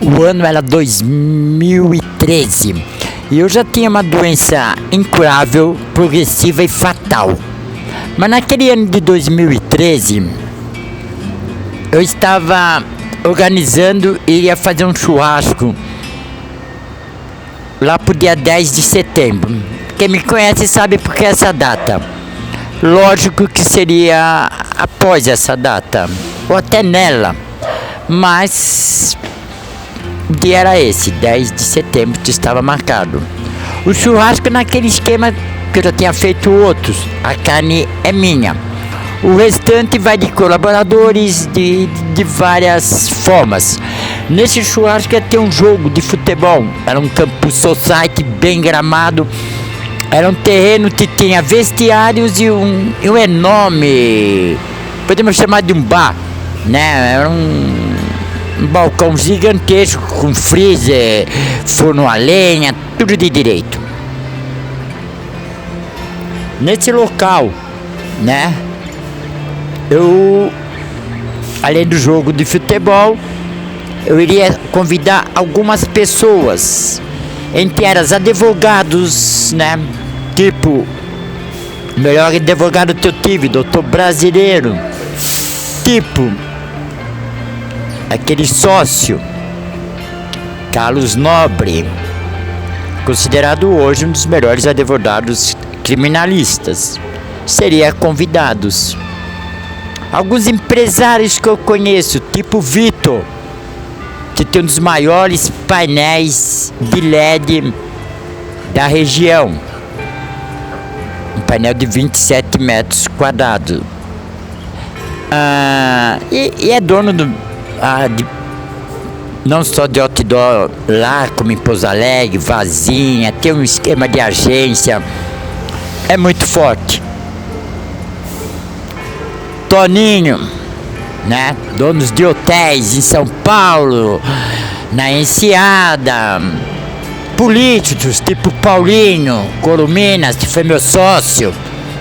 O ano era 2013 e eu já tinha uma doença incurável, progressiva e fatal. Mas naquele ano de 2013, eu estava organizando e ia fazer um churrasco lá pro dia 10 de setembro. Quem me conhece sabe por que essa data. Lógico que seria após essa data, ou até nela, mas o dia era esse, 10 de setembro, que estava marcado. O churrasco naquele esquema que eu já tinha feito outros, a carne é minha. O restante vai de colaboradores de várias formas. Nesse churrasco ia ter um jogo de futebol, era um campo society bem gramado. Era um terreno que tinha vestiários e um enorme, podemos chamar de um bar, né? Era um balcão gigantesco com freezer, forno a lenha, tudo de direito. Nesse local, né? Eu, além do jogo de futebol, eu iria convidar algumas pessoas, entre elas advogados, né? Tipo, o melhor advogado que eu tive, doutor brasileiro. Tipo, aquele sócio, Carlos Nobre, considerado hoje um dos melhores advogados criminalistas. Seria convidados. Alguns empresários que eu conheço, tipo Vitor, que tem um dos maiores painéis de LED da região. Um painel de 27 metros quadrados. E é dono não só de outdoor lá, como em Pouso Alegre, Vazinha, tem um esquema de agência. É muito forte. Toninho, né? Donos de hotéis em São Paulo, na Enseada. Políticos tipo Paulinho Columinas, que foi meu sócio,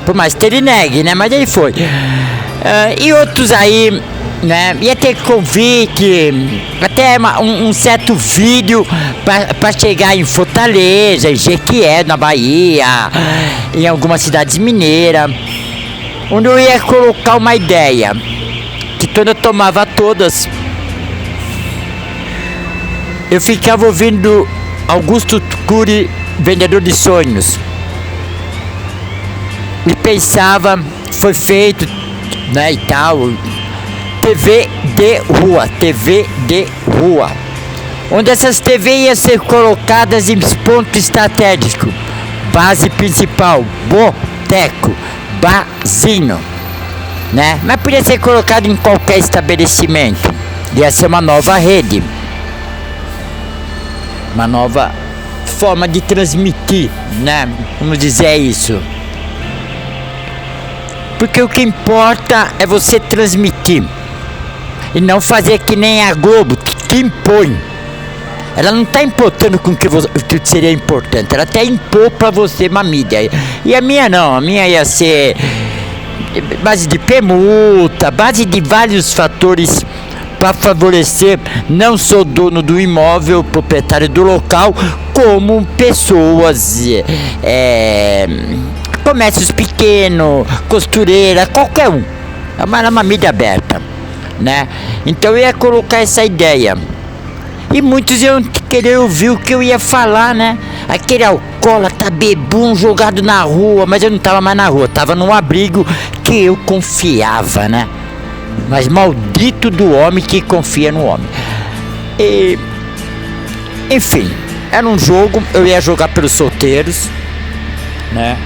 por mais que ele negue, né? Mas ele foi. E outros aí, né? Ia ter convite, até um certo vídeo para chegar em Fortaleza, em Jequié, na Bahia, em algumas cidades mineiras, onde eu ia colocar uma ideia, que quando eu tomava todas, eu ficava ouvindo Augusto Cury, vendedor de sonhos, e pensava, foi feito, né, e tal, TV de rua, onde essas TV iam ser colocadas em ponto estratégico, base principal, boteco, barzinho, né, mas podia ser colocado em qualquer estabelecimento, ia ser uma nova rede, uma nova forma de transmitir, né? Vamos dizer isso. Porque o que importa é você transmitir e não fazer que nem a Globo, que impõe. Ela não está importando com o que seria importante, ela até impor para você uma mídia. E a minha não, a minha ia ser base de permuta, base de vários fatores para favorecer não só o dono do imóvel, proprietário do local, como pessoas, comércios pequenos, costureira, qualquer um. É uma mídia aberta, né? Então eu ia colocar essa ideia. E muitos iam querer ouvir o que eu ia falar, né? Aquele alcoólatra bebum jogado na rua, mas eu não estava mais na rua, estava num abrigo que eu confiava, né? Mas maldito do homem que confia no homem. Enfim, era um jogo, eu ia jogar pelos solteiros, né?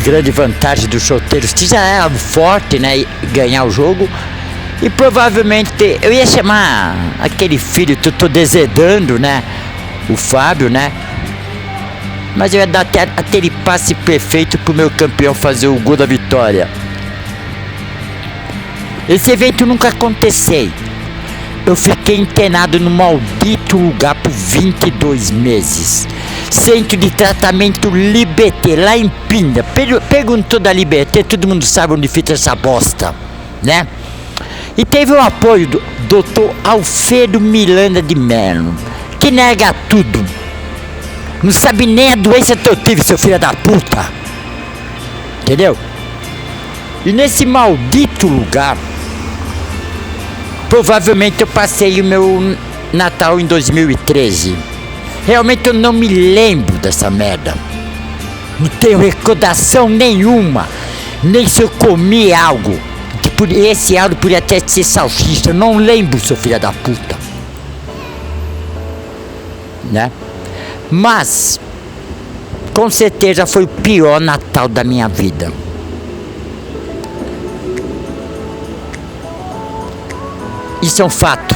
Grande vantagem dos solteiros, que já era forte, né? Ganhar o jogo. E provavelmente eu ia chamar aquele filho que eu tô deserdando, né? O Fábio, né? Mas eu ia dar até aquele passe perfeito pro meu campeão fazer o gol da vitória. Esse evento nunca aconteceu. Eu fiquei internado no maldito lugar por 22 meses. Centro de tratamento Liberté, lá em Pinda. Perguntou da Liberté, todo mundo sabe onde fica essa bosta, né? E teve o apoio do Dr. Alfredo Miranda de Mello, que nega tudo. Não sabe nem a doença que eu tive, seu filho da puta. Entendeu? E nesse maldito lugar, provavelmente eu passei o meu Natal em 2013. Realmente eu não me lembro dessa merda. Não tenho recordação nenhuma. Nem se eu comi algo. Tipo, esse algo podia até ser salsicha. Eu não lembro, seu filho da puta. Né? Mas, com certeza foi o pior Natal da minha vida. Isso é um fato.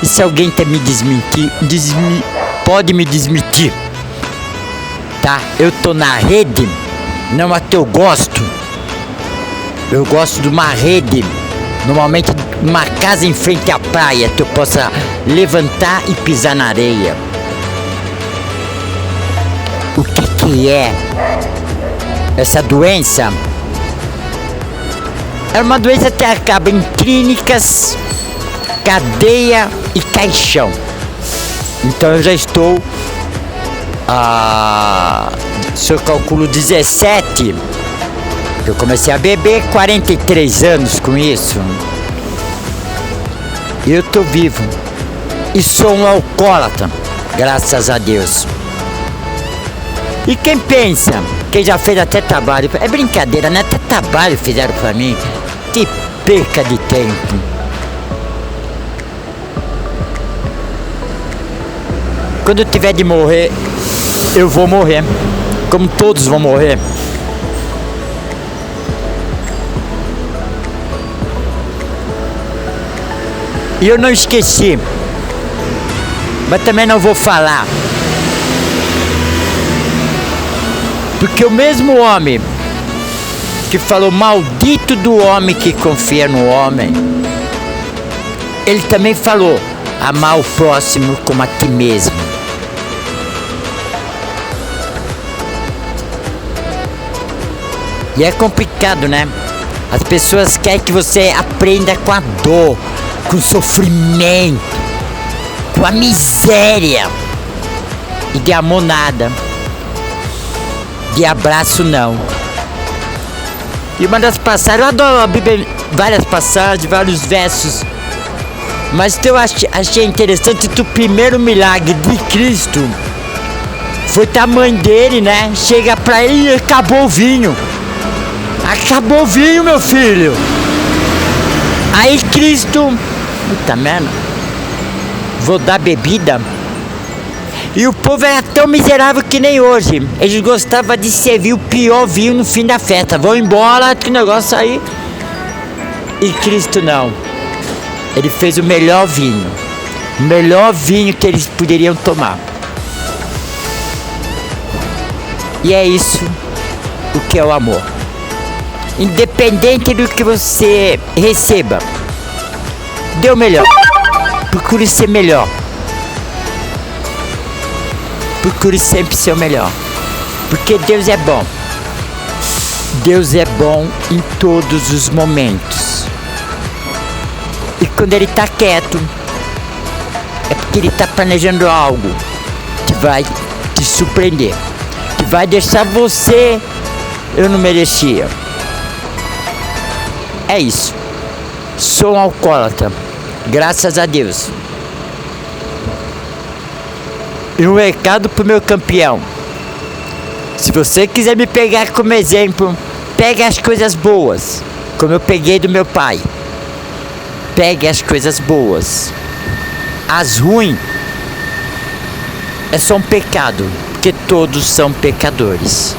E se alguém quer me desmentir, pode me desmentir. Tá? Eu tô na rede, não é que eu gosto. Eu gosto de uma rede, normalmente uma casa em frente à praia, que eu possa levantar e pisar na areia. O que é essa doença? É uma doença que acaba em clínicas, cadeia e caixão. Então eu já estou se eu calculo 17, eu comecei a beber, 43 anos com isso. E eu tô vivo. E sou um alcoólatra, graças a Deus. E quem pensa, quem já fez até trabalho, é brincadeira, né? Até trabalho fizeram pra mim. Que perca de tempo. Quando eu tiver de morrer, eu vou morrer. Como todos vão morrer. E eu não esqueci. Mas também não vou falar. Porque o mesmo homem que falou maldito do homem que confia no homem, ele também falou amar o próximo como a ti mesmo. E é complicado, né? As pessoas querem que você aprenda com a dor, com o sofrimento, com a miséria. E de amor nada. De abraço não. E uma das passagens, eu adoro a Bíblia, várias passagens, vários versos. Mas eu achei interessante que o primeiro milagre de Cristo foi que a mãe dele, né? Chega pra ele e acabou o vinho. Acabou o vinho, meu filho. Aí Cristo, puta merda, vou dar bebida. E o povo era tão miserável que nem hoje. Eles gostavam de servir o pior vinho no fim da festa. Vão embora, que negócio aí. E Cristo não. Ele fez o melhor vinho. O melhor vinho que eles poderiam tomar. E é isso o que é o amor. Independente do que você receba, dê o melhor. Procure ser melhor. Procure sempre ser o melhor. Porque Deus é bom. Deus é bom em todos os momentos. E quando Ele está quieto, é porque Ele está planejando algo que vai te surpreender. Que vai deixar você, eu não merecia. É isso. Sou um alcoólatra. Graças a Deus. E um recado pro meu campeão. Se você quiser me pegar como exemplo, pegue as coisas boas, como eu peguei do meu pai. Pegue as coisas boas. As ruins é só um pecado, porque todos são pecadores.